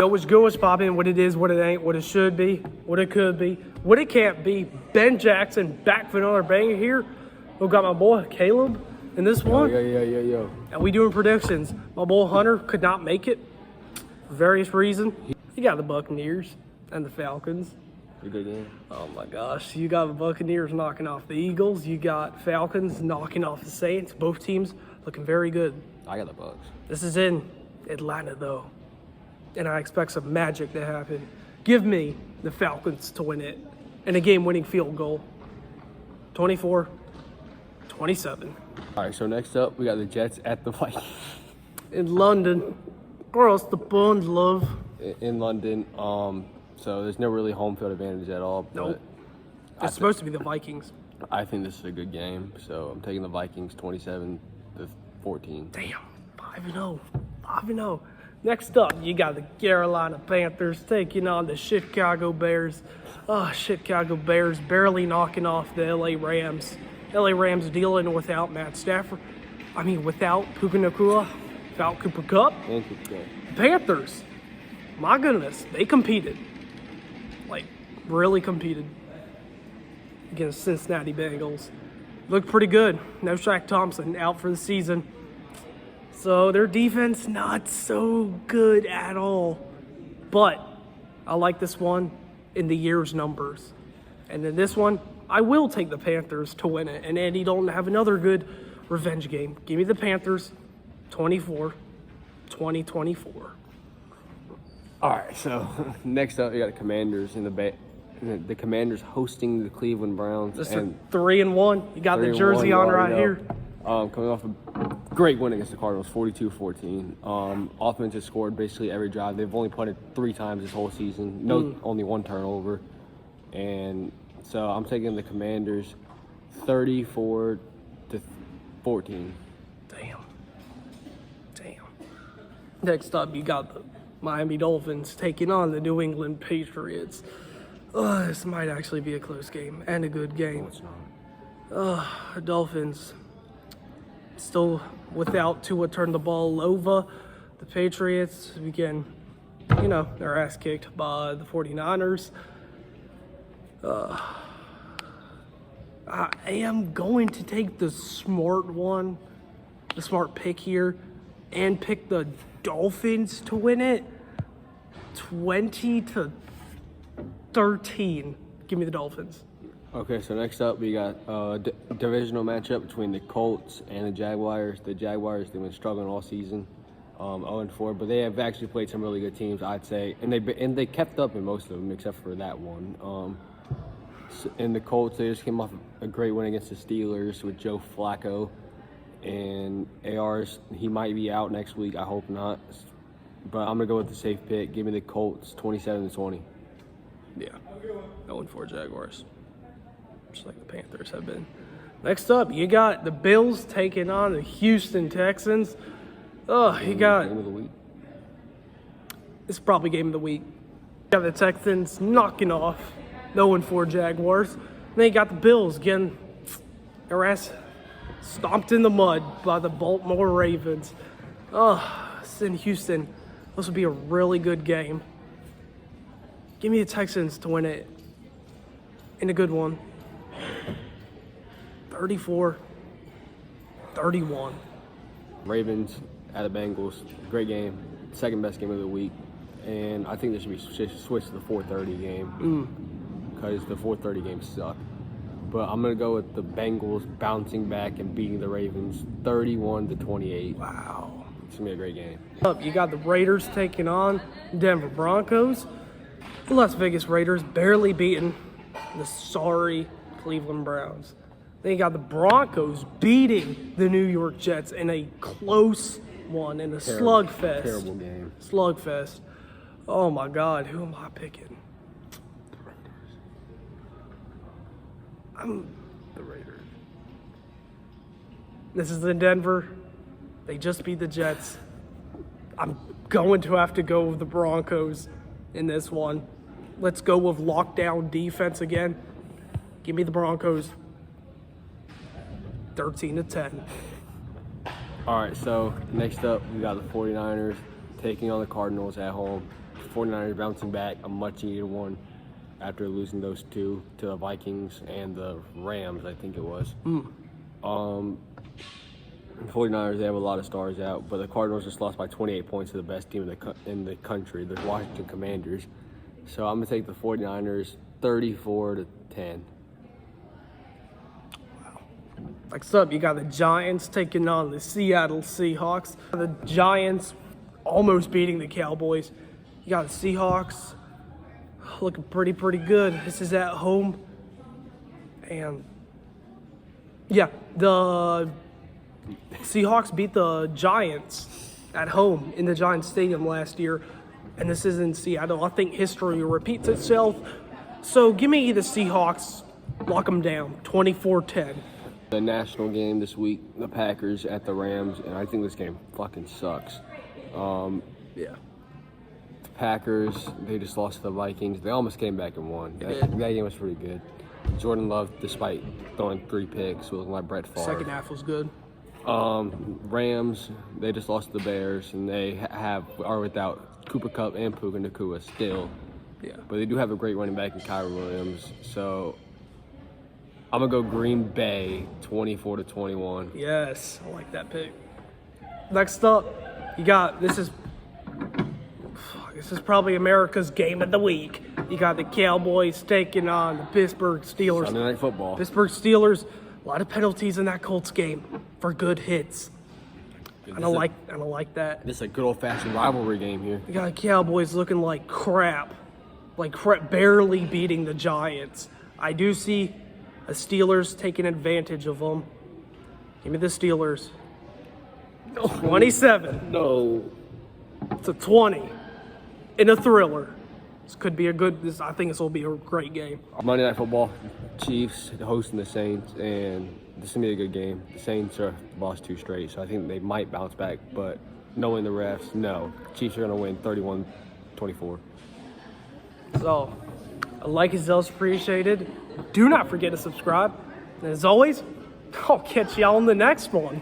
Yo, what's good, what's poppin', what it is, what it ain't, what it should be, what it could be, what it can't be. Ben Jackson back for another banger here. We got my boy Caleb in this one. Yo. And we doing predictions. My boy Hunter could not make it for various reasons. You got the Buccaneers and the Falcons. A good game. Oh my gosh. You got the Buccaneers knocking off the Eagles. You got Falcons knocking off the Saints. Both teams looking very good. I got the Bucks. This is in Atlanta though. And I expect some magic to happen. Give me the Falcons to win it and a game-winning field goal. 24-27. All right, so next up, we got the Jets at the Vikings. In London, across the pond, love. In London, so there's no really home field advantage at all. Nope. It's supposed to be the Vikings. I think this is a good game, so I'm taking the Vikings 27-14. Damn, 5-0. 5-0. Next up, you got the Carolina Panthers taking on the Chicago Bears. Chicago Bears barely knocking off the LA Rams. LA Rams dealing without Matt Stafford. Without Puka Nacua, without Cooper Kupp. And Cooper Kupp. Panthers, my goodness, they competed. Really competed against Cincinnati Bengals. Looked pretty good. No Shaq Thompson out for the season. So their defense, not so good at all. But I like this one in the year's numbers. And in this one, I will take the Panthers to win it. And Andy Dalton have another good revenge game. Give me the Panthers, 24-24. All right, so next up, we got the Commanders in the Commanders hosting the Cleveland Browns. This is 3-1. You got the jersey on right here. Coming off a great win against the Cardinals, 42-14. Offense has scored basically every drive. They've only punted 3 times this whole season. Only 1 turnover. And so I'm taking the Commanders 34-14. Damn. Next up, you got the Miami Dolphins taking on the New England Patriots. This might actually be a close game and a good game. No, it's not. Dolphins still without Tua turn the ball over. The Patriots, again, their ass kicked by the 49ers. I am going to take the smart pick here, and pick the Dolphins to win it 20-13. Give me the Dolphins. Okay, so next up we got a divisional matchup between the Colts and the Jaguars. The Jaguars, they've been struggling all season, 0-4, but they have actually played some really good teams, I'd say, and they kept up in most of them except for that one. And the Colts, they just came off a great win against the Steelers with Joe Flacco, and AR's, he might be out next week. I hope not, but I'm gonna go with the safe pick. Give me the Colts 27-20. Yeah, 0-4 Jaguars. Just like the Panthers have been. Next up, you got the Bills taking on the Houston Texans. Game of the week. It's probably game of the week. You got the Texans knocking off the 0-4 Jaguars. Then you got the Bills getting their ass stomped in the mud by the Baltimore Ravens. It's in Houston. This will be a really good game. Give me the Texans to win it in a good one. 34-31. Ravens at the Bengals, great game, second best game of the week, and I think this should be switched to the 4:30 game because the 4:30 games suck. But I'm gonna go with the Bengals bouncing back and beating the Ravens 31-28. Wow, it's gonna be a great game. You got the Raiders taking on Denver Broncos. The Las Vegas Raiders barely beating the sorry Cleveland Browns. Then you got the Broncos beating the New York Jets in a close one, in a slugfest. Terrible game. Slugfest. Oh my God, who am I picking? I'm the Raiders. This is in Denver. They just beat the Jets. I'm going to have to go with the Broncos in this one. Let's go with lockdown defense again. Give me the Broncos. 13-10. All right, so next up, we got the 49ers taking on the Cardinals at home. 49ers bouncing back, a much-needed one after losing those two to the Vikings and the Rams, I think it was. The 49ers, they have a lot of stars out, but the Cardinals just lost by 28 points to the best team in the country, the Washington Commanders. So I'm going to take the 49ers 34-10. Next up, you got the Giants taking on the Seattle Seahawks. The Giants almost beating the Cowboys. You got the Seahawks looking pretty good. This is at home. And, yeah, the Seahawks beat the Giants at home in the Giants Stadium last year. And this is in Seattle. I think history repeats itself. So give me the Seahawks. Lock them down, 24-10. The national game this week, the Packers at the Rams, and I think this game fucking sucks. Yeah. The Packers, they just lost to the Vikings. They almost came back and won. That game was pretty good. Jordan Love, despite throwing 3 picks, was like Brett Favre. Second half was good. Rams, they just lost to the Bears, and they are without Cooper Kupp and Puka Nacua still. Yeah. But they do have a great running back in Kyron Williams, so I'm going to go Green Bay 24-21. Yes, I like that pick. Next up, you got, this is probably America's game of the week. You got the Cowboys taking on the Pittsburgh Steelers. Sunday Night Football. Pittsburgh Steelers, a lot of penalties in that Colts game for good hits. I don't like that. This is a good old-fashioned rivalry game here. You got the Cowboys looking like crap, barely beating the Giants. I do see the Steelers taking advantage of them. Give me the Steelers. 27 No. to 20 in a thriller. This could be I think this will be a great game. Monday Night Football, Chiefs hosting the Saints, and this is going to be a good game. The Saints are lost 2 straight, so I think they might bounce back, but knowing the refs, no. Chiefs are going to win 31-24. So, a like is always appreciated. Do not forget to subscribe. And as always, I'll catch y'all on the next one.